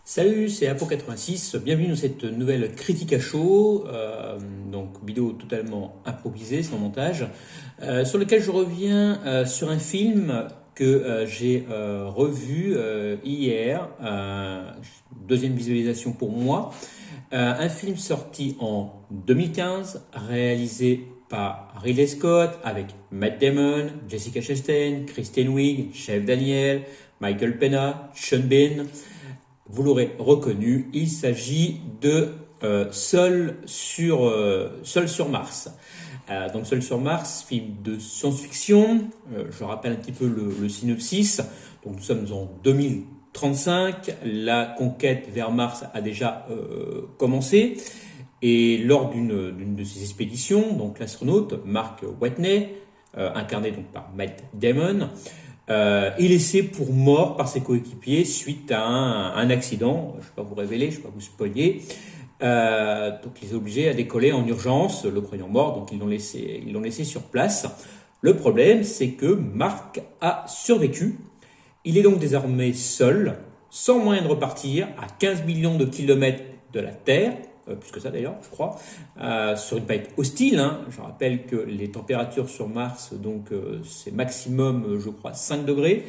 Salut, c'est Apo86, bienvenue dans cette nouvelle critique à chaud, donc vidéo totalement improvisée, sans montage, sur lequel je reviens sur un film que j'ai revu hier, deuxième visualisation pour moi, un film sorti en 2015, réalisé par Ridley Scott, avec Matt Damon, Jessica Chastain, Kristen Wiig, Chef Daniel, Michael Pena, Sean Bean. Vous l'aurez reconnu, il s'agit de Seul sur Mars. Donc Seul sur Mars, film de science-fiction. Je rappelle un petit peu le synopsis. Donc nous sommes en 2035. La conquête vers Mars a déjà commencé. Et lors d'une de ces expéditions, donc l'astronaute Mark Watney, incarné donc par Matt Damon, est laissé pour mort par ses coéquipiers suite à un accident. Je ne vais pas vous révéler, je ne vais pas vous spoiler. Donc ils sont obligés à décoller en urgence, le croyant mort, donc ils l'ont laissé sur place. Le problème, c'est que Mark a survécu. Il est donc désormais seul, sans moyen de repartir, à 15 millions de kilomètres de la Terre, plus que ça d'ailleurs, je crois, sur une planète hostile. Je rappelle que les températures sur Mars, donc c'est maximum, je crois, 5 degrés.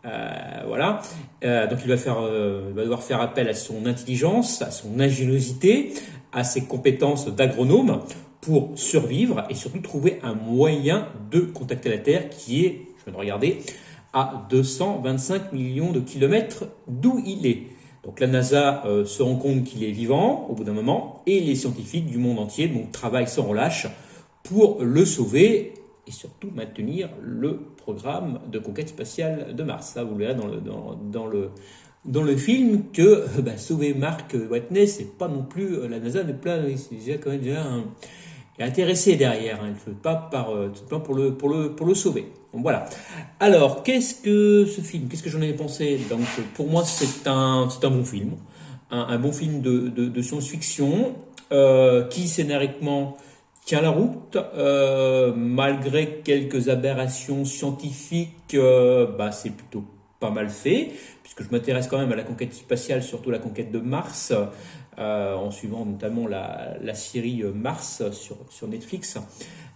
Voilà. Donc il va devoir faire appel à son intelligence, à son ingéniosité, à ses compétences d'agronome pour survivre et surtout trouver un moyen de contacter la Terre qui est, je viens de regarder, à 225 millions de kilomètres d'où il est. Donc la NASA se rend compte qu'il est vivant au bout d'un moment et les scientifiques du monde entier donc, travaillent sans relâche pour le sauver et surtout maintenir le programme de conquête spatiale de Mars. Ça, vous le verrez dans le film que sauver Mark Watney, c'est pas non plus la NASA n'est pas, c'est déjà quand même intéressé derrière. Il ne fait pas pour le sauver. Donc voilà. Alors, qu'est-ce que ce film? Qu'est-ce que j'en ai pensé? Donc, pour moi, c'est un bon film. Un bon film de science-fiction qui, scénariquement, tient la route. Malgré quelques aberrations scientifiques, c'est plutôt pas mal fait. Puisque je m'intéresse quand même à la conquête spatiale, surtout la conquête de Mars, en suivant notamment la série Mars sur Netflix.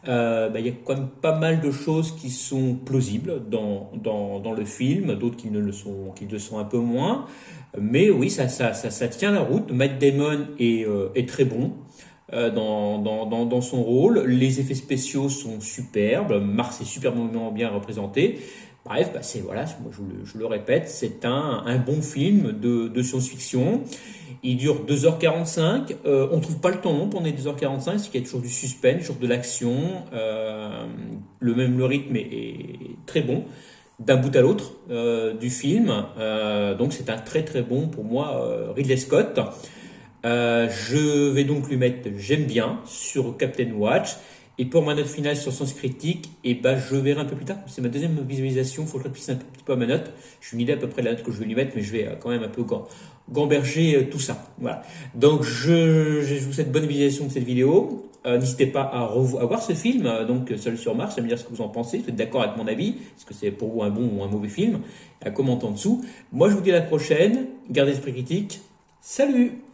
Il y a quand même pas mal de choses qui sont plausibles dans le film, d'autres qui le sont un peu moins. Mais oui, ça tient la route. Matt Damon est très bon dans son rôle. Les effets spéciaux sont superbes. Mars est superbement bien représenté. Bref, voilà, moi je le répète, c'est un bon film de science-fiction. Il dure 2h45. On ne trouve pas le temps long pendant les 2h45, c'est qu'il y a toujours du suspense, toujours de l'action. Le rythme est très bon d'un bout à l'autre du film. Donc c'est un très très bon pour moi Ridley Scott. Je vais donc lui mettre j'aime bien sur Captain Watch. Et pour ma note finale sur Sens Critique, je verrai un peu plus tard. C'est ma deuxième visualisation, il faut que je réfléchisse un petit peu à ma note. Je suis une idée à peu près de la note que je vais lui mettre, mais je vais quand même un peu gamberger tout ça. Voilà. Donc je vous souhaite bonne visualisation de cette vidéo. N'hésitez pas à voir ce film, donc Seul sur Mars, à me dire ce que vous en pensez. Vous êtes d'accord avec mon avis? Est-ce que c'est pour vous un bon ou un mauvais film? À commenter en dessous. Moi je vous dis à la prochaine. Gardez l'esprit critique. Salut!